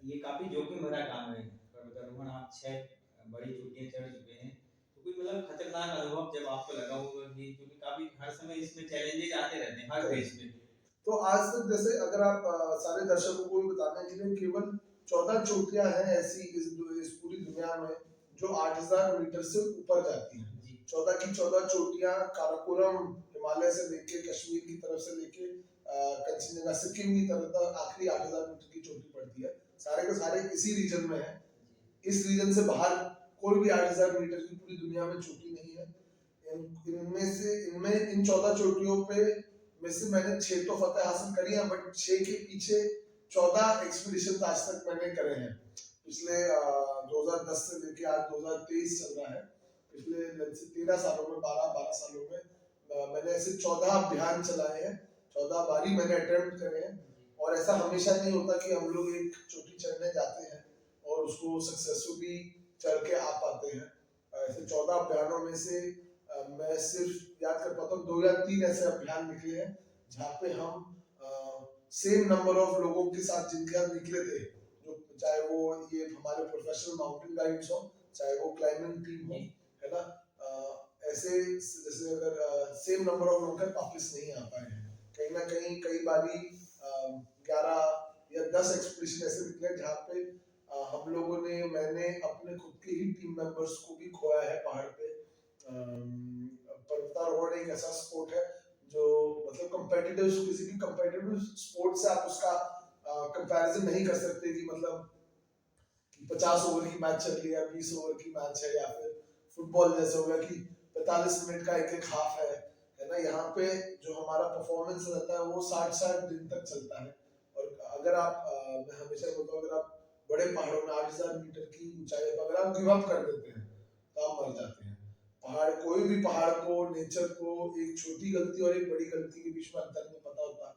ये काफ़ी जोखिम भरा काम है। पर्वतारोहण आप 6 बड़ी चोटियाँ चढ़ चुके हैं, तो कोई मतलब खतरनाक अनुभव जब आपको लगा होगा कि क्योंकि काफ़ी हर समय इसमें चैलेंजेज़ आते रहते हैं, हर फेज़ पे। तो आज तक जैसे अगर आप सारे दर्शकों को भी बताने के लिए केवल 14 चोटियां हैं ऐसी इस पूरी दुनिया में जो 8,000 मीटर से ऊपर जाती हैं। जी। 14 की 14 चोटियां काराकोरम हिमालय से लेके कश्मीर की तरफ से लेके कंचनजंगा सिक्किम की तरफ तक आखिरी 8,000 मीटर की चोटी पड़ती है। सारे के सारे इसी रीजन में है। इस रीजन से बाहर कोई भी 8,000 मीटर की पूरी दुनिया में चोटी नहीं है। इनमें इन 14 चोटियों पे में से मैंने 6 तो फतेह हासिल करी है, बट 6 के पीछे 14 एक्सपीडिशन आज तक मैंने करे हैं। पिछले 2010 से लेके आज 2023 चल रहा है। पिछले 13 सालों में 12 सालों में मैंने ऐसे 14 अभियान चलाए हैं। 14 बारी मैंने अटेम्प्ट करे हैं। और ऐसा हमेशा नहीं होता कि हम लोग एक चोटी चढ़ने जाते हैं और उसको सक्सेसफुली चढ़ के आ पाते हैं। ऐसे 14 अभियानों में से मैं सिर्फ याद कर पाता हूँ 2 या 3 ऐसे अभियान निकले हैं जहाँ पे हम सेम नंबर ऑफ लोगों के साथ जिनके साथ निकले थे, जो चाहे वो ये हमारे प्रोफेशनल माउंटेन गाइड्स हो, चाहे वो क्लाइंबिंग टीम हो, है ना। ऐसे जैसे अगर सेम नंबर ऑफ लोग वापस नहीं आ पाए हैं, कहीं ना कहीं कई बारी 11 या 10 एक्सपीडिशन ऐसे निकले जहाँ पे हम लोगों ने मैंने अपने खुद के ही टीम मेंबर्स को भी खोया है पहाड़ पे। पर्वतारोहण एक ऐसा स्पोर्ट है जो मतलब कंपेटिटिव, किसी भी कंपेटिटिव स्पोर्ट से आप उसका कंपैरिजन नहीं कर सकते कि मतलब 50 ओवर की मैच चल रही है, 20 ओवर की मैच है, या फिर फुटबॉल जैसे हो गया कि 45 मिनट का एक एक हाफ है ना। यहाँ पे जो हमारा परफॉर्मेंस रहता है वो 60-60 दिन तक चलता है। और अगर आप मैं हमेशा बोलता हूँ, अगर आप बड़े पहाड़ों में 8,000 मीटर की ऊंचाई पर अगर आप गिव अप कर देते हैं तो आप मर जाते हैं। पहाड़, कोई भी पहाड़ को, नेचर को एक छोटी गलती और एक बड़ी गलती के बीच में अंतर नहीं पता होता।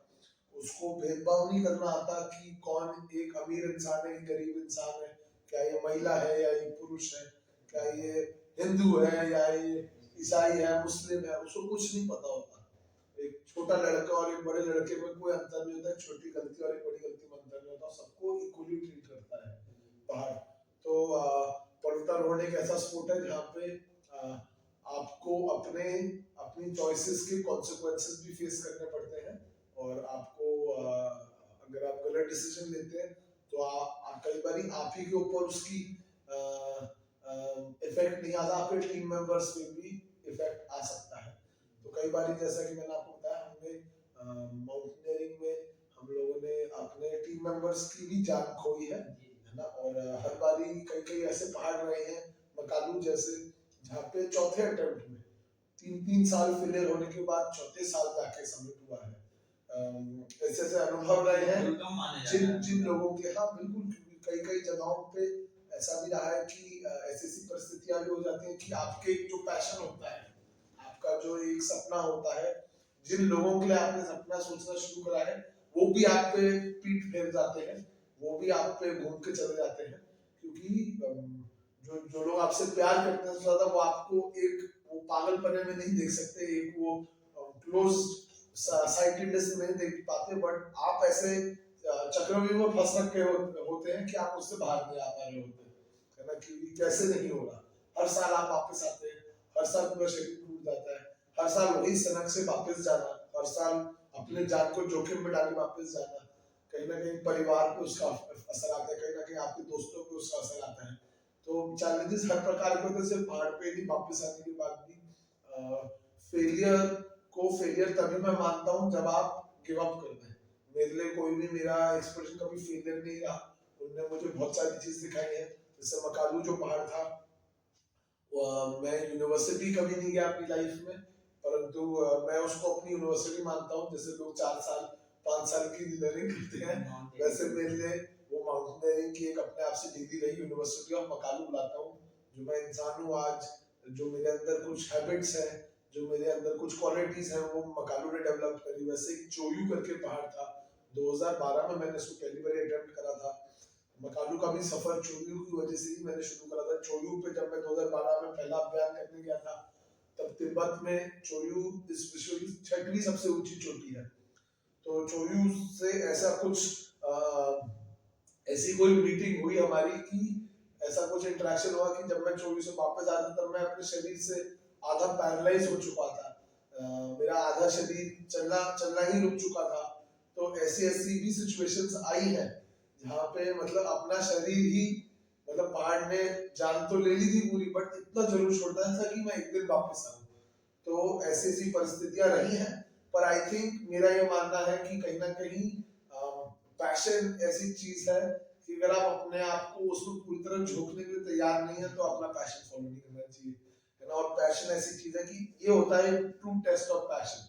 उसको भेदभाव नहीं करना आता कि कौन एक अमीर इंसान है, एक गरीब इंसान है, क्या ये महिला है या ये पुरुष है, क्या ये हिंदू है या ये ईसाई है, मुस्लिम है, उसको कुछ नहीं पता होता। एक छोटा लड़का और एक बड़े लड़के में कोई अंतर नहीं होता, छोटी गलती और एक बड़ी गलती में अंतर नहीं होता, सबको इक्वली ट्रीट करता है पहाड़। तो पर्वतारोहण एक ऐसा स्पोर्ट है जहाँ पे आपको अपने अपनी चॉइसेस के कॉन्सिक्वेंसेस भी फेस करने पड़ते हैं। और आपको अगर आप गलत डिसीजन लेते हैं तो कई बार आप ही के ऊपर उसकी इफेक्ट नहीं आता, आपके टीम मेंबर्स पे भी इफेक्ट आ सकता है। तो कई बार जैसा कि मैंने आपको बताया, हमने माउंटेनियरिंग में हम लोगों ने अपने टीम मेंबर्स की भी जान खोई है ना। और हर बारी कई कई ऐसे पहाड़ रहे हैं, मकालू जैसे, जहाँ पे चौथे अटेम्प्ट में 3-3 साल फेलियर होने के बाद चौथे साल जाके सबमिट हुआ है। ऐसे ऐसे अनुभव रहे हैं जिन जिन लोगों के, हाँ बिल्कुल, कई कई जगहों पे ऐसा भी रहा है कि ऐसी ऐसी परिस्थितियां भी हो जाती हैं कि आपके जो पैशन होता है, आपका जो एक सपना होता है, जिन लोगों के लिए आपने सपना सोचना शुरू करा है, वो भी आप पे पीठ फेर जाते हैं, वो भी आप पे घूम के चले जाते हैं। क्योंकि जो जो लोग आपसे प्यार करते हैं ज्यादा, वो आपको एक वो पागलपने में नहीं देख सकते, एक वो क्लोज साइटेडनेस में नहीं देख पाते, बट आप ऐसे चक्रव्यूह में फंस रखे होते हैं कि आप उससे बाहर नहीं आ पा रहे होते है ना, कि कैसे नहीं हो रहा। हर साल आप वापस आते हैं, हर साल पूरा शरीर टूट जाता है, हर साल वही सनक से वापस जाना, हर साल अपने जान को जोखिम में डाल वापस जाना, कहीं ना कहीं परिवार पे उसका असर आता है, कहीं ना कहीं आपके दोस्तों पे उसका असर आता है। तो चैलेंजेस हर प्रकार के होते हैं, सिर्फ पहाड़ पे ही वापस आने के बाद भी फेलियर को फेलियर तभी मैं मानता हूँ जब आप गिव अप कर दें। मेरे लिए कोई भी मेरा एक्सपीडिशन कभी फेलियर नहीं रहा। उन्होंने मुझे बहुत सारी चीज दिखाई है। जैसे मकालू जो पहाड़ था, मैं यूनिवर्सिटी कभी नहीं गया अपनी लाइफ में, परंतु मैं उसको अपनी यूनिवर्सिटी मानता हूँ। जैसे लोग 4 साल 5 साल की इंजीनियरिंग करते हैं, वैसे मेरे लिए वो माउंटेनियरिंग की एक अपने आप से डिग्री रही। यूनिवर्सिटी ऑफ मकालू बुलाता हूँ। जो मैं इंसान हूँ आज, जो मेरे अंदर कुछ हैबिट्स हैं, जो मेरे अंदर कुछ क्वालिटीज हैं, वो मकालू ने डेवलप करी। वैसे एक चोयू करके पहाड़ था, 2012 में मैंने उसको पहली बार अटेम्प्ट करा था। मकालू का भी सफर चोयू की वजह से ही मैंने शुरू करा था। चोयू पे जब मैं 2012 में पहला अभियान करने गया था, तब तिब्बत में चोयू इस विश्व की 6वीं सबसे ऊंची चोटी है। तो चोयू से ऐसा कुछ ऐसी कोई मीटिंग हुई हमारी कि ऐसा कुछ इंटरेक्शन हुआ कि जब मैं चोरी से वापस आया था तब मैं अपने शरीर से आधा पैरालाइज हो चुका था। मेरा आधा शरीर चलना चलना ही रुक चुका था। तो ऐसी ऐसी भी सिचुएशंस आई है जहाँ पे मतलब अपना शरीर ही मतलब पहाड़ ने जान तो ले ली थी पूरी, बट इतना जरूर छोड़ता था कि मैं एक दिन वापस आऊँ। तो ऐसी ऐसी परिस्थितियां रही हैं, पर आई थिंक मेरा ये मानना है कि कहीं ना कहीं पैशन ऐसी चीज है कि अगर आप अपने आप को उसमें पूरी तरह झोंकने के लिए तैयार नहीं है तो अपना पैशन फॉलो नहीं करना चाहिए, है ना। और पैशन ऐसी चीज है कि ये होता है ट्रू टेस्ट ऑफ पैशन,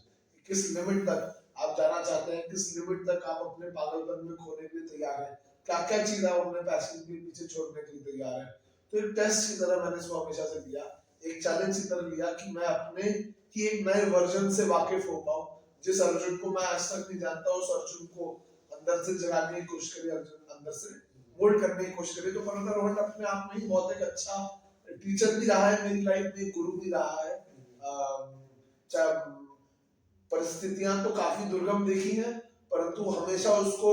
किस लिमिट तक आप जाना चाहते हैं, किस लिमिट तक आप अपने पागलपन में खोने के लिए तैयार हैं, क्या क्या चीज आप अपने पैशन के पीछे छोड़ने के लिए तैयार हैं। तो एक टेस्ट की तरह मैंने इसको हमेशा से लिया, एक चैलेंज की तरह लिया कि मैं अपने की एक नए वर्जन से वाकिफ हो पाऊं। जिस अर्जुन को मैं आज तक नहीं जानता उस अर्जुन को अंदर से जगाने की कोशिश करी, अर्जुन अंदर से मोल्ड करने की कोशिश करी। तो पर्वतारोहण अपने आप में ही बहुत एक अच्छा टीचर भी रहा है मेरी लाइफ में, गुरु भी रहा है। परिस्थितियां तो काफी दुर्गम देखी हैं, परंतु हमेशा उसको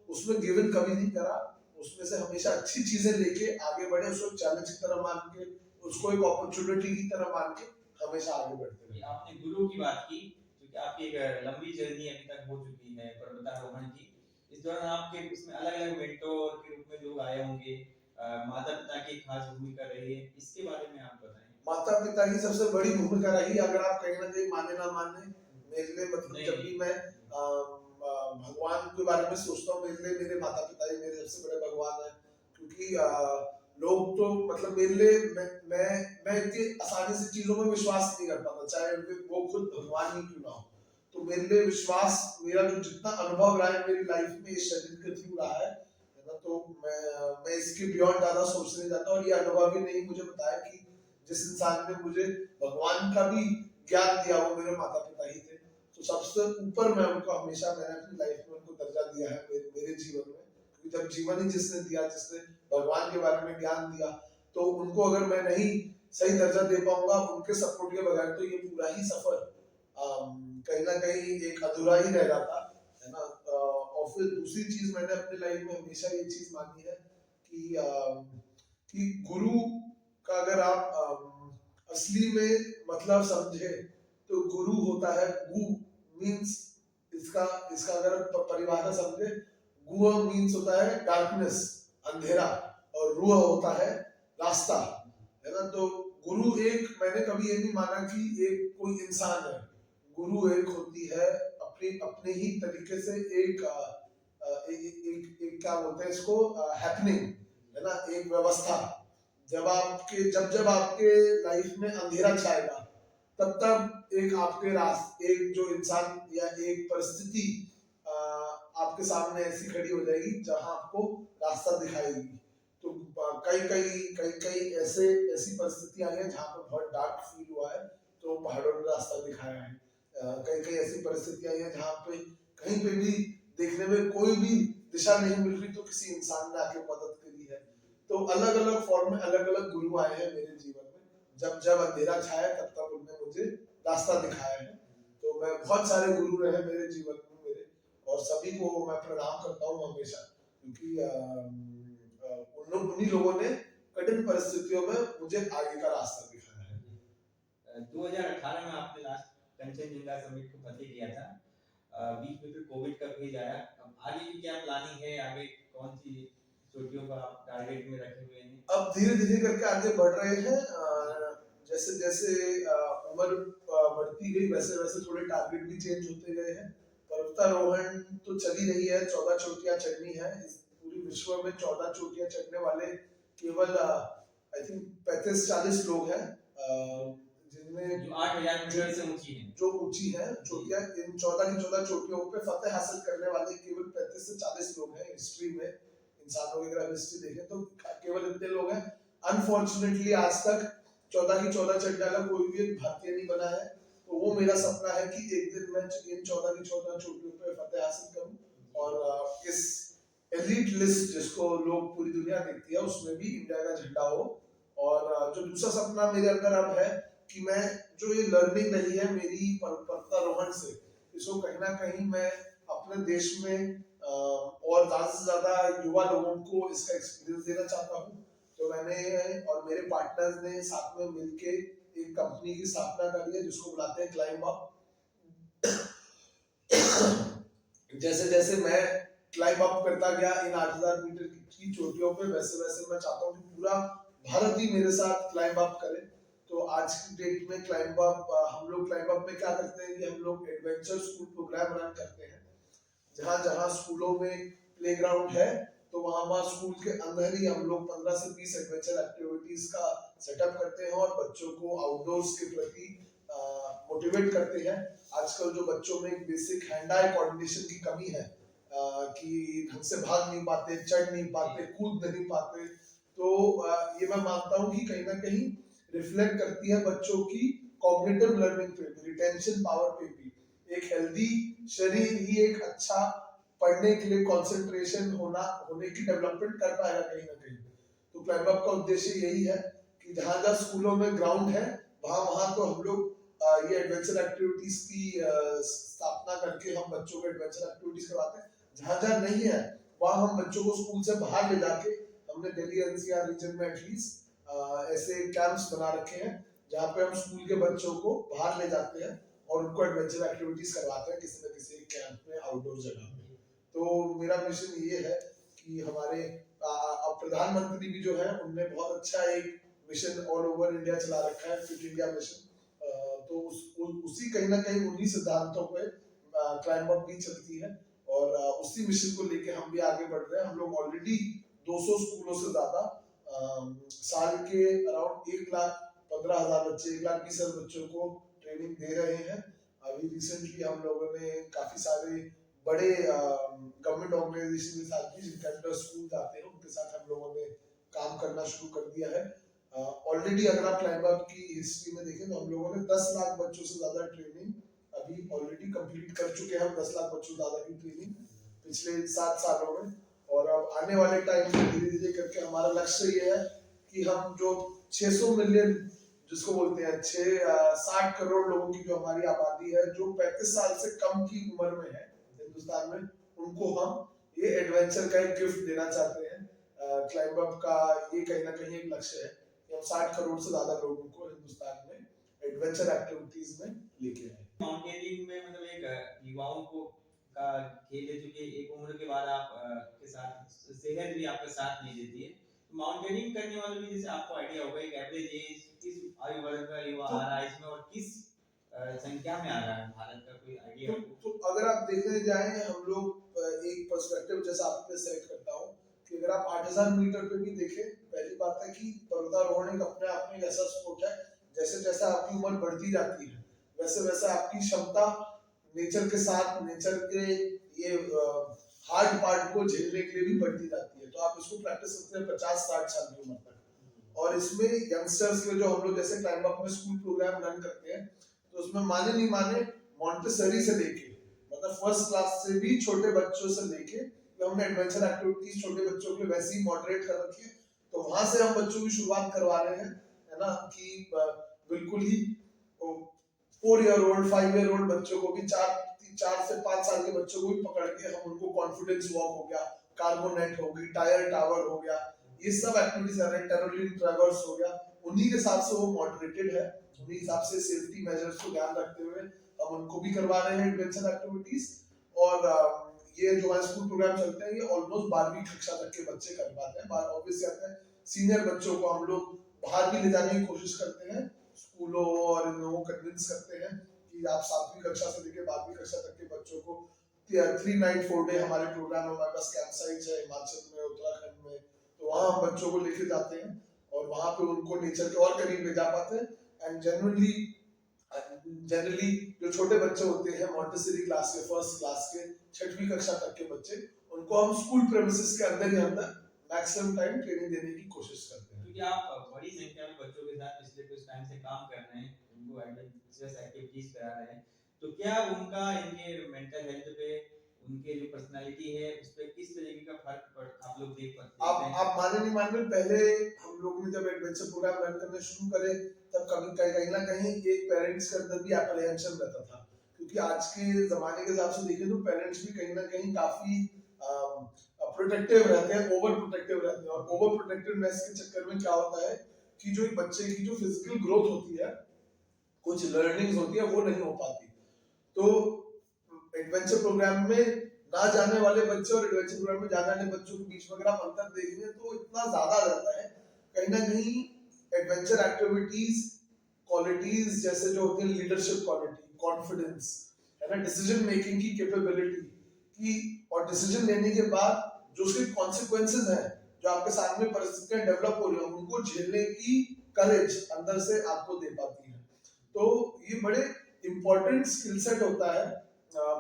उसमें गिवन कभी नहीं करा, उसमें से हमेशा अच्छी चीजें लेके आगे बढ़े, उसको चैलेंज की तरह मान के, उसको एक अपॉर्चुनिटी की तरह मान के हमेशा आगे बढ़ते रहे। आपने गुरु की बात की, क्योंकि आपकी एक लंबी जर्नी अभी तक हो चुकी है पर्वतारोहण की। इस दौरान आपके उसमें अलग-अलग मेंटोर के रूप में लोग आए होंगे, माता-पिता की खास भूमिका रही है, इसके बारे में आप बताएं। माता पिता की सबसे बड़ी भूमिका रही, अगर आप कहीं ना कहीं माने ना माने, मेरे लिए मतलब जब भी मैं भगवान के बारे में सोचता हूँ, मेरे लिए मेरे माता पिता ही मेरे सबसे बड़े भगवान है। क्योंकि लोग तो मतलब मेरे लिए मैं इतनी आसानी से चीजों में विश्वास नहीं कर पाता, चाहे वो खुद भगवान ही क्यों ना हो। तो मेरे लिए विश्वास, मेरा जो जितना अनुभव रहा है मेरी लाइफ में इस शरीर के थ्रू रहा है ना, तो मैं इसके बियॉन्ड ज्यादा सोचने नहीं जाता। और ये अनुभव ही नहीं मुझे बताया कि जिस इंसान ने मुझे भगवान का भी ज्ञान दिया वो मेरे माता पिता ही थे। तो सबसे ऊपर मैं उनको हमेशा, मैंने अपनी लाइफ में उनको दर्जा दिया है मेरे जीवन में। क्योंकि जब जीवन ही जिसने दिया, जिसने भगवान के बारे में ज्ञान दिया, तो उनको अगर मैं नहीं सही दर्जा दे पाऊंगा उनके सपोर्ट के बगैर, तो ये पूरा ही सफर कहीं ना कहीं एक अधूरा ही रह जाता है ना। और फिर दूसरी चीज मैंने अपनी लाइफ में हमेशा ये चीज मानी है कि गुरु का अगर आप असली में मतलब समझे तो गुरु होता है, गु मींस, इसका इसका अगर परिभाषा समझे, गु मींस होता है डार्कनेस, अंधेरा, और रूह होता है रास्ता, है ना। तो गुरु एक, मैंने कभी ये नहीं माना कि एक कोई इंसान है, गुरु एक होती है अपने अपने ही तरीके से एक क्या बोलते हैं इसको, हैपनिंग, है ना, एक व्यवस्था। जब जब आपके लाइफ में अंधेरा छाएगा, तब तब एक आपके एक जो इंसान या एक परिस्थिति आपके सामने ऐसी खड़ी हो जाएगी जहां आपको रास्ता दिखाएगी। तो कई ऐसी परिस्थितियां आई है जहां पर बहुत डार्क फील हुआ है, तो पहाड़ों ने रास्ता दिखाया है। कई ऐसी परिस्थितियां आई है जहां पे कहीं पे भी देखने में कोई भी दिशा नहीं मिल रही, तो किसी इंसान ने आके मदद करी है। तो अलग अलग फॉर्म में अलग अलग गुरु आए हैं मेरे जीवन में, जब जब अंधेरा छाया तब तब उन्होंने मुझे रास्ता दिखाया है। तो मैं बहुत सारे गुरु रहे मेरे जीवन में मेरे, और सभी को मैं प्रणाम करता हूँ हमेशा, क्योंकि उन्हीं लोगों ने कठिन परिस्थितियों में मुझे आगे का रास्ता दिखाया है। 2018 में आपने लास्ट कंचनजंगा समिट को फतेह किया था, बीच में फिर कोविड का फेज आया। अब आगे की क्या प्लानिंग है, आगे कौन सी चोटियों को आप टारगेट में रखे हुए हैं? अब धीरे धीरे करके आगे बढ़ रहे हैं, जैसे जैसे उम्र बढ़ती गई वैसे वैसे थोड़े टारगेट भी चेंज होते गए हैं। पर्वतारोहण तो चली रही है, 14 चोटियां चढ़नी है। इस पूरी विश्व में 14 चोटियां चढ़ने वाले केवल आई थिंक 35-40 लोग हैं, जिनमें जो 8000 मीटर से ऊंची है, जो ऊंची है चोटियां। इन 14 की 14 चोटियों पे फतेह हासिल करने वाले केवल 35 से 40 लोग हैं हिस्ट्री में। इंसानों की अगर हिस्ट्री देखें तो केवल इतने लोग हैं। अनफॉर्चुनेटली आज तक 14 की 14 चढ़ने वाला कोई भी भारतीय नहीं बना है। तो वो मेरा सपना है कि एक दिन मैं इन 14 की 14 चोटियों पे फतेह हासिल करूं, और इस एलीट लिस्ट जिसको लोग पूरी दुनिया देखती है उसमें भी इंडिया का झंडा हो। और जो दूसरा सपना मेरे अंदर अब है कि मैं जो ये लर्निंग रही है मेरी पर्वतारोहण से, इसको कहीं ना कहीं मैं अपने देश में और ज्यादा से ज्यादा युवा लोगों को इसका एक्सपीरियंस देना चाहता हूँ। तो मैंने और मेरे पार्टनर्स ने साथ में मिलके एक कंपनी की स्थापना करी है जिसको बुलाते हैं क्लाइंब अप। जैसे जैसे मैं क्लाइंब अप करता गया इन 8000 मीटर की चोटियों पे, वैसे वैसे मैं चाहता हूँ कि पूरा भारत ही मेरे साथ क्लाइंब अप करे। तो आज की डेट में क्लाइंब अप, हम लोग क्लाइंब अप में क्या करते हैं कि हम लोग एडवेंचर स्कूल प्रोग्राम रन करते हैं। जहाँ जहाँ स्कूलों में प्लेग्राउंड है तो वहाँ वहाँ स्कूल के अंदर ही हम लोग 15 से 20 एडवेंचर एक्टिविटीज का सेटअप करते हैं और बच्चों को आउटडोर्स के प्रति मोटिवेट करते हैं। आजकल जो बच्चों में बेसिक हैंड आई कोऑर्डिनेशन की कमी है, कि ढंग से भाग नहीं पाते, चढ़ नहीं पाते, कूद नहीं पाते, तो ये मैं मानता हूँ कि कहीं ना कहीं रिफ्लेक्ट करती है बच्चों की कॉग्निटिव लर्निंग पे भी, रिटेंशन पावर पे भी। एक हेल्दी शरीर ही एक अच्छा पढ़ने के लिए कंसंट्रेशन होने की डेवलपमेंट कर पाएगा कहीं ना कहीं। तो क्लाइंब अप का उद्देश्य यही है कि जहाँ जहाँ स्कूलों में ग्राउंड है वहाँ वहाँ तो हम लोग ये एडवेंचर एक्टिविटीज की स्थापना करके हम बच्चों को एडवेंचर एक्टिविटीज करवाते हैं। जहाँ जहाँ नहीं है वहाँ हम बच्चों को स्कूल से बाहर ले जाके, हमने दिल्ली एनसीआर रीजन में एटलीस्ट ऐसे कैंप्स बना रखे हैं जहाँ पे हम स्कूल के बच्चों को बाहर ले जाते हैं और उनको एडवेंचर एक्टिविटीज करवाते हैं किसी न किसी कैंप में, आउटडोर जगह में। तो मेरा मिशन ये है कि हमारे अब प्रधानमंत्री भी जो है उनने बहुत अच्छा एक मिशन ऑल ओवर इंडिया चला रखा है, फिट इंडिया मिशन। तो उसी कहीं ना कहीं उन्हीं सिद्धांतों पे क्लाइंब अप भी चलती है और उसी मिशन को लेके हम भी आगे बढ़ रहे हैं। हम लोग ऑलरेडी 200 स्कूलों से ज्यादा साल के अराउंड 1,15,000 बच्चे, 1,20,000 बच्चों को ट्रेनिंग दे रहे हैं। अभी रिसेंटली हम लोगों ने काफी सारे बड़े गवर्नमेंट ऑर्गेनाइजेशन के साथ भी, जिनके अंडर स्कूल जाते हैं, उनके साथ हम लोगों ने काम करना शुरू कर दिया है। ऑलरेडी अगर आप क्लाइंब अप की हिस्ट्री में देखें तो हम लोगों ने 10 लाख बच्चों से ज्यादा ट्रेनिंग अभी ऑलरेडी कंप्लीट कर चुके हैं। हम 10 लाख बच्चों से ज्यादा की ट्रेनिंग पिछले 7 सालों में, और अब आने वाले टाइम में धीरे धीरे करके हमारा लक्ष्य ये है कि हम जो 600 मिलियन जिसको बोलते हैं 60 करोड़ लोगों की जो हमारी आबादी है, जो 35 साल से कम की उम्र में है हिंदुस्तान में, उनको हम ये एडवेंचर का एक गिफ्ट देना चाहते हैं। क्लाइंब अप का ये कहीं ना कहीं एक लक्ष्य है कि हम 60 करोड़ से ज्यादा लोगों को हिंदुस्तान में एडवेंचर एक्टिविटीज में लेके आए। माउंटेनियरिंग में मतलब एक युवाओं को का खेल है, क्योंकि एक उम्र के बाद आप के साथ सेहत भी आपका साथ नहीं देती है। तो माउंटेनियरिंग करने वालों में जैसे आपको आइडिया होगा एक एवरेज एज किस आयु वर्ग का युवा आ रहा है इसमें और किस संख्या में आ रहा है भारत का, कोई आइडिया? तो अगर आप देखने जाएं, हम लोग एक पर्सपेक्टिव जैसा आप पे सेट करता हूँ कि अगर आप 8000 मीटर पे भी देखें, पहली बात है कि पर्वतारोहण एक अपने आप में ऐसा स्पोर्ट है, जैसे जैसे आपकी उम्र बढ़ती जाती है वैसे वैसे आपकी क्षमता नेचर के साथ, नेचर के ये हार्ड पार्ट को झेलने के लिए भी बढ़ती जाती है। तो आप इसको प्रैक्टिस करते हैं 50-60 साल की उम्र तक। और इसमें यंगस्टर्स के जो हम लोग जैसे क्लाइंब अप में स्कूल प्रोग्राम रन करते हैं, तो उसमें माने नहीं माने मॉन्टेसरी से लेके, मतलब फर्स्ट क्लास से भी छोटे बच्चों से लेके, तो हमने एडवेंचर एक्टिविटीज छोटे बच्चों के लिए वैसे ही मॉडरेट कर रखी है। तो वहां से हम बच्चों की शुरुआत करवा रहे हैं, है ना, कि बिल्कुल ही 4 ईयर ओल्ड 5 ईयर ओल्ड बच्चों को भी 4 से 5 साल के बच्चों को भी पकड़ के हम उनको कॉन्फिडेंस वॉक हो गया, कार्बोनेट हो गई, टायर टावर हो गया, ये सब एक्टिविटीज आ रहे हैं, टेरोलिन ट्रैवर्स हो गया, उन्हीं के हिसाब से वो मॉडरेटेड है, उन्हीं हिसाब से सेफ्टी मेजर्स को ध्यान रखते हुए हम उनको भी करवा रहे हैं एडवेंचर एक्टिविटीज। और ये जो हमारे स्कूल प्रोग्राम चलते हैं ये ऑलमोस्ट 12वीं कक्षा तक के बच्चे कर पाते हैं। ऑब्वियसली आते हैं सीनियर बच्चों को हम लोग बाहर भी ले जाने की कोशिश करते हैं स्कूलों, और इन लोगों को कन्विंस करते हैं कि आप 7वीं कक्षा से लेकर 12वीं कक्षा तक के बच्चों को 3 नाइट 4 डे हमारे प्रोग्राम, हमारे पास कैंप साइट्स है हिमाचल में, उत्तराखंड में, तो वहाँ हम बच्चों को लेके जाते हैं और वहाँ पे उनको नेचर के और करीब ले जा पाते हैं। एंड जनरली जो छोटे बच्चे होते हैं मॉन्टेसरी क्लास के, फर्स्ट क्लास के, 6वीं कक्षा तक के बच्चे, उनको हम स्कूल प्रेमिसेस के अंदर ही अंदर मैक्सिमम टाइम ट्रेनिंग देने की कोशिश करते हैं। क्योंकि आप बड़ी संख्या में बच्चों के साथ पिछले कुछ टाइम से काम कर रहे हैं, उनको एडवेंचरस एक्टिविटीज करा रहे हैं, तो क्या उनका इनके मेंटल हेल्थ पे, उनके जो पर्सनालिटी है उस पे किस तरीके का फर्क आप लोग देख पाते हैं? आप माने नहीं माने, पहले हम लोग ने जब एडवेंचर प्रोग्राम रन करना शुरू करे तब कहीं ना कहीं एक पेरेंट्स के अंदर भी एप्रीहेंशन रहता था, क्योंकि आज के जमाने के हिसाब से देखें तो पेरेंट्स भी कहीं ना कहीं काफी प्रोटेक्टिव रहते हैं, ओवर प्रोटेक्टिव रहते हैं, और ओवर प्रोटेक्टिवनेस के चक्कर में क्या होता है कि जो एक बच्चे की जो फिजिकल ग्रोथ होती है, कुछ लर्निंग्स होती है, वो नहीं हो पाती। तो एडवेंचर प्रोग्राम में ना जाने वाले बच्चे और एडवेंचर प्रोग्राम में जाने वाले बच्चों के बीच में अगर आप अंतर देखेंगे तो इतना ज्यादा रहता है। कहीं ना कहीं एडवेंचर एक्टिविटीज क्वालिटीज जैसे जो होती है लीडरशिप क्वालिटी, कॉन्फिडेंस, है ना, डिसीजन मेकिंग की कैपेबिलिटी की, और डिसीजन लेने के बाद जो उसके कॉन्सिक्वेंसेस हैं, जो आपके सामने परिस्थितियां डेवलप हो रही हैं, उनको झेलने की करेज अंदर से आपको दे पाती है। तो ये बड़े इंपॉर्टेंट स्किल सेट होता है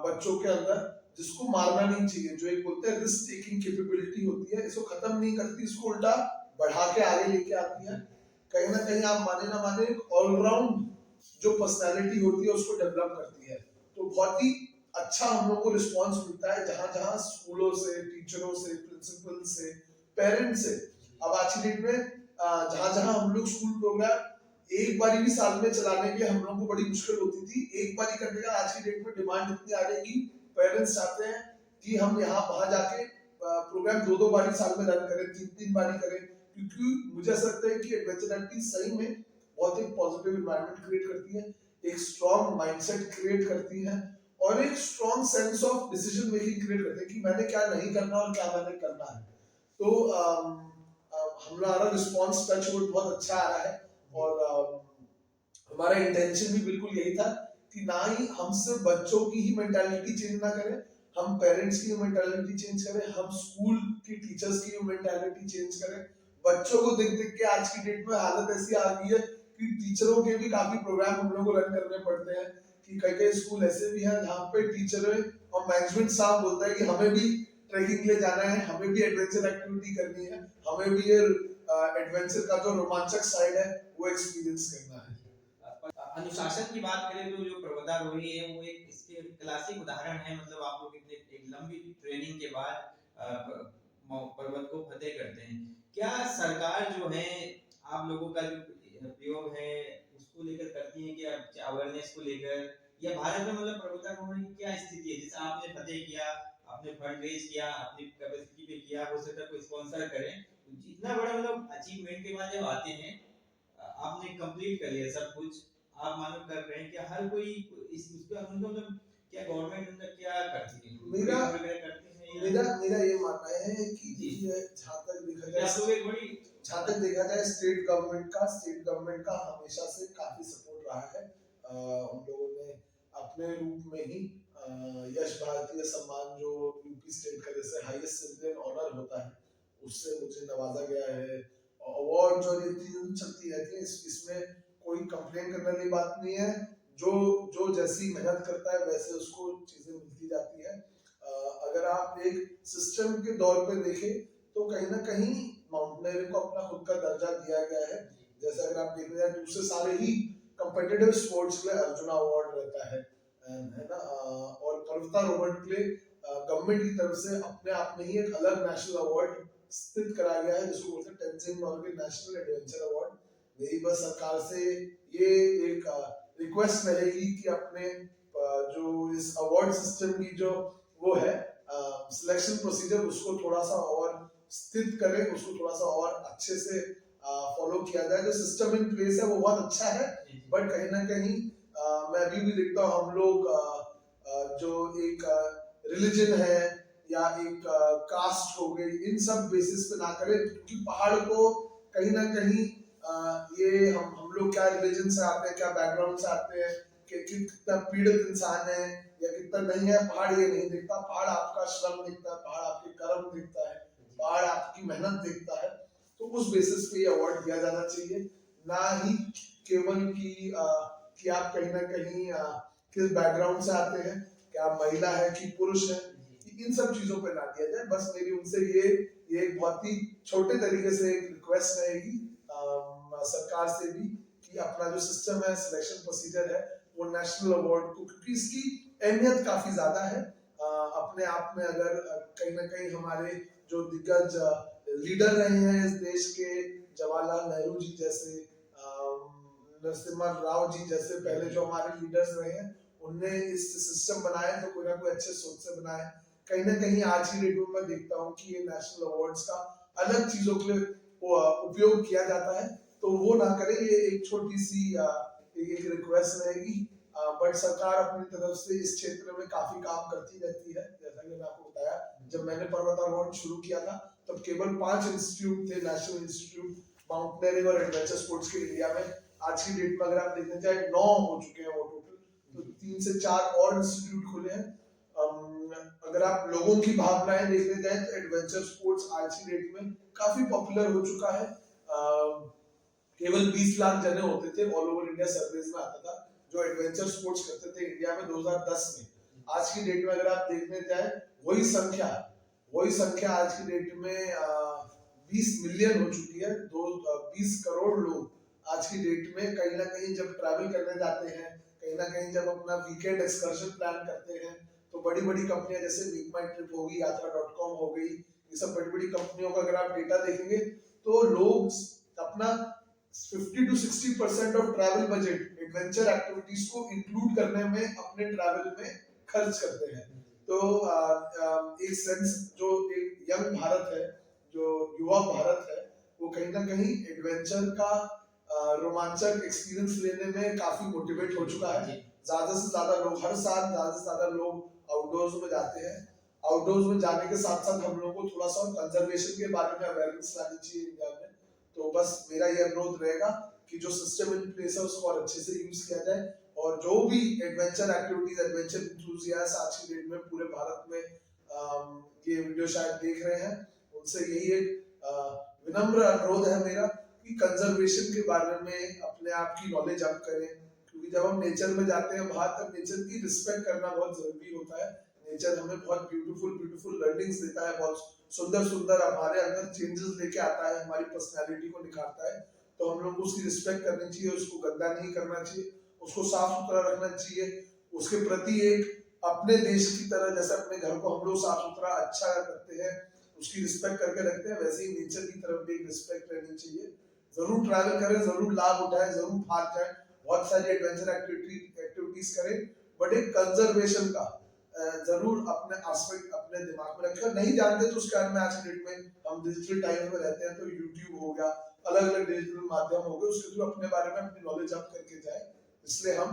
बच्चों के अंदर, जिसको मारना नहीं चाहिए। जो एक बोलते हैं रिस्क टेकिंग कैपेबिलिटी होती है, इसको खत्म नहीं करती, इसको उल्टा बढ़ा के आगे लेके आती है। कहीं ना कहीं आप माने ना माने ऑलराउंड जो पर्सनालिटी होती है उसको डेवलप करती है। तो बहुत ही अच्छा हम लोग को रिस्पॉन्स मिलता है जहां जहां स्कूलों से, टीचरों से, प्रिंसिपल से, पेरेंट्स से। अब आज की डेट में जहां जहां हम लोग स्कूल प्रोग्राम एक बारी भी साल में चलाने के लिए हम लोग को बड़ी मुश्किल होती थी, एक बारी करने का आज की डेट में डिमांड इतनी आ रही है, पेरेंट्स चाहते हैं कि हम यहाँ वहां जाके प्रोग्राम 2-2 बारी साल में रन करें, 3-3 बारी करें, क्योंकि मुझे ऐसा लगता है कि एडवेंचर एक्टिविटी सही में बहुत एक पॉजिटिव एनवायरनमेंट क्रिएट करती है, एक स्ट्रॉन्ग माइंडसेट क्रिएट करती है, और एक strong sense of decision making create करते हैं कि मैंने क्या नहीं करना और क्या मैंने करना है। तो हमारा रिस्पॉन्स टच वुड बहुत अच्छा आ रहा है, और हमारा इंटेंशन भी बिल्कुल यही था कि ना ही हम सिर्फ बच्चों की ही मेंटालिटी चेंज ना करें, हम पेरेंट्स की मेंटालिटी चेंज करें, हम स्कूल की टीचर्स की मेंटालिटी चेंज करें। बच्चों को देख देख के आज की डेट में हालत ऐसी आ गई है कि टीचरों के भी काफी प्रोग्राम हम लोगों को रन करने पड़ते हैं, कि कई कई स्कूल ऐसे भी हैं जहाँ पे टीचर और मैनेजमेंट साहब बोलता है कि हमें भी ट्रैकिंग ले जाना है, हमें भी एडवेंचर एक्टिविटी करनी है, हमें भी ये एडवेंचर का जो रोमांचक साइड है वो एक्सपीरियंस करना है। अनुशासन की बात करें तो जो पर्वतारोही है वो एक इसके क्लासिक उदाहरण है। मतलब आप लोग एक लंबी ट्रेनिंग के बाद पर्वत को फतेह करते हैं। क्या सरकार जो है आप लोगों का जो प्रयोग है उसको लेकर करती है, कि अवेयरनेस को लेकर, या भारत में मतलब पर्वतारोहण की क्या स्थिति है? जैसे आपने फतेह किया, आपने फंड रेज किया, अपनी कैपेसिटी पे किया, हो सकता है कोई स्पॉन्सर करे, इतना बड़ा मतलब अचीवमेंट के बाद जब आते हैं, आपने कंप्लीट कर लिया सब कुछ, आप मानो कर रहे हैं, क्या हर कोई इस उसका मतलब क्या गवर्नमेंट उनका क्या करती है? मेरा करती है मेरा मेरा ये मानना है कि जहाँ तक देखा जाए स्टेट गवर्नमेंट का हमेशा से काफी सपोर्ट रहा है। उन लोगों ने अपने रूप में ही यश भारतीय सम्मान जो यूपी स्टेट का जैसे हाईएस्ट सिविलियन ऑनर होता है उससे मुझे नवाजा गया है। अवार्ड जो चलती है कि इसमें कोई कंप्लेन करने वाली बात नहीं है, जो जो जैसी मेहनत करता है वैसे उसको चीजें मिलती जाती है। अगर आप एक सिस्टम के दौर पे देखें तो कहीं ना कहीं माउंटेनियरिंग को अपना खुद का दर्जा दिया गया है। जैसे अगर आप देखने जाए दूसरे सारे ही कम्पिटिटिव स्पोर्ट्स के लिए अर्जुन अवार्ड रहता है ना, और पर्वतारोहण के लिए गवर्नमेंट की तरफ से अपने आप में ही एक अलग नेशनल अवार्ड स्थित कराया गया है जिसको बोलते हैं Tenzing Norgay national adventure award. मेरी बस सरकार से ये एक रिक्वेस्ट रहेगी कि अपने जो इस अवार्ड सिस्टम की जो वो है सिलेक्शन प्रोसीजर उसको थोड़ा सा और स्थित करें, उसको थोड़ा सा और अच्छे से फॉलो किया जाए। जो सिस्टम इन प्लेस है वो बहुत अच्छा है, बट कहीं ना कहीं मैं अभी भी देखता हूँ हम लोग जो एक रिलीजन है या एक कास्ट हो गई, इन सब बेसिस पे ना करें, क्योंकि पहाड़ को कहीं ना कहीं ये हम लोग क्या रिलीजन से आते हैं, क्या बैकग्राउंड से आते हैं, कि कितना पीड़ित इंसान है या कितना नहीं है, पहाड़ ये नहीं देखता। पहाड़ आपका श्रम देखता है, पहाड़ आपके कर्म देखता है, पहाड़ आपकी मेहनत देखता है। तो उस बेसिस पे ये अवार्ड दिया जाना चाहिए, ना ही केवल कि आप कहीं ना कहीं किस बैकग्राउंड से आते हैं, क्या आप महिला है कि पुरुष है, इन सब चीजों पे ना दिया जाए। बस मेरी उनसे ये एक बहुत ही छोटे तरीके से एक रिक्वेस्ट रहेगी सरकार से भी, कि अपना जो सिस्टम है, सिलेक्शन प्रोसीजर है, वो नेशनल अवार्ड को, क्योंकि इसकी अहमियत काफी ज्यादा है अपने आप में। अगर कहीं ना कहीं हमारे जो दिग्गज लीडर रहे हैं इस देश के, जवाहरलाल नेहरू जी जैसे, नरसिम्हा राव जी जैसे पहले जो हमारे लीडर्स रहे हैं, उनने इस सिस्टम बनाए तो कोई ना कोई अच्छे सोच से बनाए। कहीं ना कहीं आज की डेट में मैं देखता हूँ कि ये नेशनल अवार्ड्स का अलग चीजों के लिए उपयोग किया जाता है, तो वो ना करें। ये एक छोटी सी एक रिक्वेस्ट रहेगी। बट सरकार अपनी तरफ से इस क्षेत्र में काफी काम करती रहती है। जैसा कि मैंने आपको बताया, जब मैंने पर्वतारोहण शुरू किया था तब केवल 5 इंस्टीट्यूट थे, नेशनल इंस्टीट्यूट माउंटेनियरिंग और एडवेंचर स्पोर्ट्स के इंडिया में। आज की डेट में अगर आप देखने जाए 9 हो चुके हैं वो टोटल, तो 3 से 4 और इंस्टीट्यूट खुले हैं। अगर आप लोगों की भावनाएं देखने जाए तो एडवेंचर स्पोर्ट्स आज की डेट में काफी पॉपुलर हो चुका है। केवल 20 लाख जने होते थे ऑल ओवर इंडिया, सर्वेज में आता था, जो एडवेंचर स्पोर्ट्स करते थे इंडिया में 2010 में। आज की डेट में अगर आप देखने जाए वही संख्या आज की डेट में 20 मिलियन हो चुकी है। 20 करोड़ लोग आज की डेट में कहीं ना कहीं जब ट्रैवल करने जाते हैं, कहीं ना कहीं जब अपना वीकेंड एक्सकर्शन प्लान करते हैं, तो बड़ी बड़ी कंपनियां जैसे मेक माई ट्रिप होगी, यात्रा.com हो गई, ये सब बड़ी बड़ी कंपनियों का अगर आप डेटा देखेंगे तो लोग अपना 50 to 60% of travel budget adventure activities को इंक्लूड करने में अपने ट्रैवल में खर्च करते हैं। तो एक सेंस जो एक यंग भारत है, जो युवा भारत है, वो कहीं ना कहीं एडवेंचर का रोमांचक एक्सपीरियंस लेने में काफी मोटिवेट हो चुका है। ज्यादा से ज्यादा लोग हर साल ज्यादा से ज्यादा लोग आउटडोर्स में जाते हैं। आउटडोर्स में जाने के साथ साथ हम लोगों को थोड़ा सा कंजर्वेशन के बारे में अवेयरनेस लानी चाहिए इंडिया में। तो बस मेरा ये अनुरोध रहेगा कि जो सिस्टम इन प्लेस है उसको और अच्छे से यूज किया जाए, और जो भी एडवेंचर एक्टिविटीज, एडवेंचर एंथुसियास्ट आज की डेट में पूरे भारत में ये वीडियो शायद देख रहे हैं, उनसे यही एक विनम्र अनुरोध है मेरा कि कंजर्वेशन के बारे में अपने आप की नॉलेज अप करें। क्योंकि जब हम नेचर में जाते हैं बाहर, तब नेचर की रिस्पेक्ट करना बहुत जरूरी होता है। नेचर हमें बहुत ब्यूटीफुल लर्निंग्स देता है, बहुत सुंदर हमारे अंदर चेंजेस लेके आता है, हमारी पर्सनालिटी को निखारता है। तो हम लोग को उसकी रिस्पेक्ट करनी चाहिए, उसको गंदा नहीं करना चाहिए, उसको साफ सुथरा रखना चाहिए। उसके प्रति एक अपने देश की तरह, जैसे अपने घर को हम लोग साफ सुथरा अच्छा रखते हैं, उसकी रिस्पेक्ट करके रखते हैं, वैसे ही नेचर की तरफ भी एक रिस्पेक्ट रहनी चाहिए। जरूर ट्रैवल करें, जरूर लाभ उठाएं, जरूर भाग जाएं, बहुत सारी एडवेंचर एक्टिविटीज करें, बट एक कंजर्वेशन का जरूर अपने एस्पेक्ट अपने दिमाग में रखें। नहीं जानते तो उसके बारे में आज की डेट में हम डिजिटल टाइम में रहते हैं, तो यूट्यूब हो गया, अलग अलग डिजिटल माध्यम हो गए, उसके थ्रू अपने बारे में अपनी नॉलेज अप करके जाए। इसलिए हम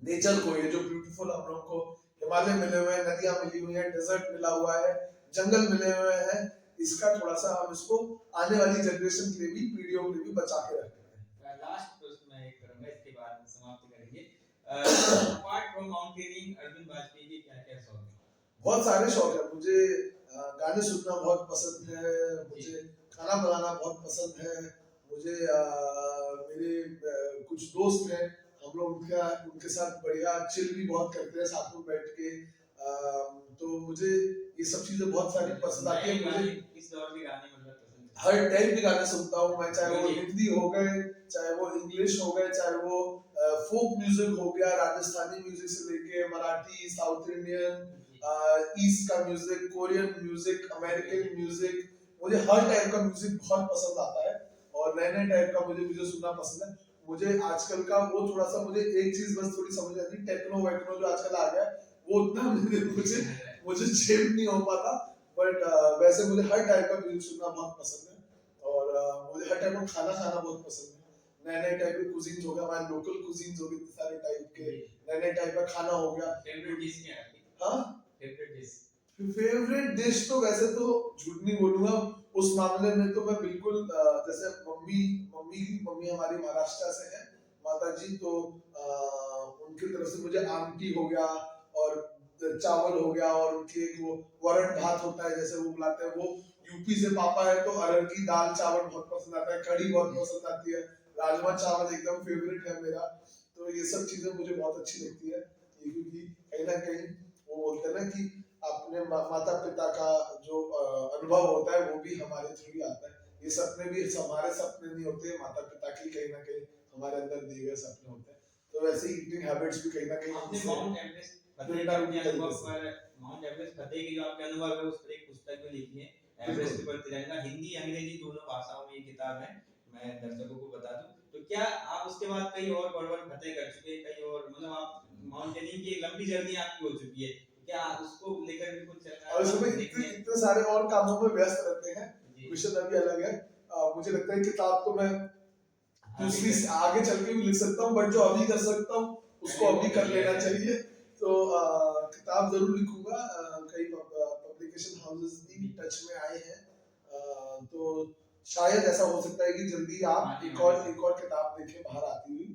नेचर को, ये जो ब्यूटीफुल हम लोग को हिमालय मिले हुए हैं, नदियां मिली हुई हैं, डेजर्ट मिला हुआ है, जंगल मिले हुए हैं, इसका थोड़ा सा हम इसको आने वाली जनरेशन के लिए भी, पीढ़ियों के लिए भी बचा के रखें। लास्ट प्रश्न मैं एक करूंगा, इसके बाद समाप्त करेंगे। Apart from mountaineering, Arjun Vajpayee के क्या क्या शौक है? बहुत सारे शौक है मुझे। गाने सुनना बहुत पसंद है, मुझे खाना बनाना बहुत पसंद है, मुझे मेरे कुछ दोस्त हैं, हम लोग उनके साथ बढ़िया चिल भी बहुत करते हैं साथ में बैठ के। तो मुझे ये सब चीजें बहुत सारी पसंद आती है। मुझे किस दौर के गाने मतलब पसंद है? हर टाइप के गाने सुनता हूँ मैं, चाहे वो हिंदी हो गए, चाहे वो इंग्लिश हो गए, चाहे वो फोक म्यूजिक हो गया, राजस्थानी म्यूजिक से लेके मराठी, साउथ इंडियन, ईस्ट का music, Korean music, American music, मुझे हर टाइप का म्यूजिक बहुत पसंद आता है, और नए नए टाइप का मुझे सुनना पसंद है। मुझे आजकल का वो थोड़ा सा, मुझे एक चीज बस थोड़ी समझ आती है, टेक्नो वेक्नो जो आजकल आ गया है वो उतना मुझे झेल नहीं हो पाता। बट वैसे मुझे हर टाइप का म्यूजिक सुनना बहुत पसंद है, और मुझे हर टाइप का खाना खाना बहुत पसंद है। नए नए टाइप के कुजीन्स हो गया, हमारे लोकल कुजीन्स हो गए, सारे टाइप के नए नए टाइप का खाना हो गया। फेवरेट डिश क्या है? हाँ, फेवरेट डिश तो वैसे तो झूठ नहीं बोलूंगा, उस मामले में तो मैं बिल्कुल जैसे मम्मी हमारी महाराष्ट्र से है, माता जी, तो उनकी तरफ से मुझे आमटी हो गया और चावल हो गया, और उनके एक वो वरण भात होता है जैसे वो बुलाते हैं, वो यूपी से पापा है तो अरहर की दाल चावल बहुत पसंद आता है, कढ़ी बहुत पसंद आती है, राजमा चावल एकदम फेवरेट है मेरा। तो ये सब चीजें मुझे बहुत अच्छी लगती है, क्योंकि कहीं ना कहीं वो बोलते हैं ना कि अपने माता पिता का जो अनुभव होता है वो भी हमारे थ्रू ही आता है। ये सपने भी हमारे सपने नहीं होते, माता पिता की कहीं ना कहीं हमारे अंदर दिए गए सपने होते हैं। तो वैसे ईटिंग हैबिट्स भी कहीं ना कहीं आपने माउंट एवरेस्ट फतेह के अनुभव पर, माउंट एवरेस्ट फतेह के जो आपके अनुभव है उस पर एक पुस्तक भी लिखी है, एवरेस्ट पर तिरंगा, हिंदी अंग्रेजी दोनों भाषाओं में ये किताब है, मैं दर्शकों को बता दूं। तो क्या आप उसके बाद कई और पर्वत फतेह कर चुके हैं, कई और मतलब आप माउंटेनिंग की लंबी जर्नी आपकी हो चुकी है, क्या उसको लेकर भी कुछ चल रहा और है इसमें देखने? इतने सारे और कामों में व्यस्त रहते हैं, जी। मिशन अभी अलग है। मुझे लगता है किताब तो मैं दूसरी आगे चल के भी लिख सकता हूँ, बट जो अभी कर सकता हूँ उसको अभी कर लेना चाहिए। तो किताब जरूर लिखूंगा। कई पब्लिकेशन हाउसेस भी टच में आए हैं, तो शायद ऐसा हो सकता है कि जल्दी आप एक और किताब देखें बाहर आती हुई।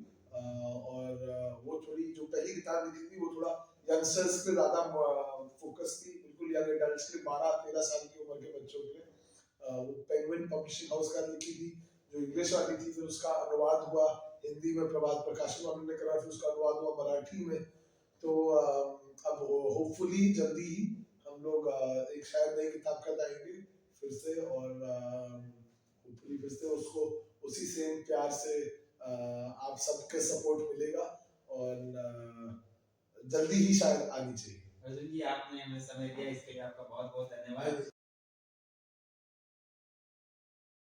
और वो थोड़ी जो पहली किताब लिखी थी वो थोड़ा यंगस्टर्स पे ज्यादा फोकस थी, बिल्कुल यंग एडल्ट्स के 12-13 साल की उम्र के बच्चों के लिए। वो पेंगुइन पब्लिशिंग हाउस का लिखी थी, जो इंग्लिश वाली थी, फिर उसका अनुवाद हुआ हिंदी में, प्रभात प्रकाशन वालों ने करा, फिर उसका अनुवाद हुआ मराठी में। तो अब होपफुली जल्दी ही हम लोग एक शायद नई किताब कर आएंगे फिर से, और होपफुली फिर से उसको उसी सेम प्यार से आप सबके सपोर्ट मिलेगा, और जल्दी ही शायद आनी चाहिए। अर्जुन जी, आपने हमें समय दिया, इसके लिए आपका बहुत बहुत धन्यवाद।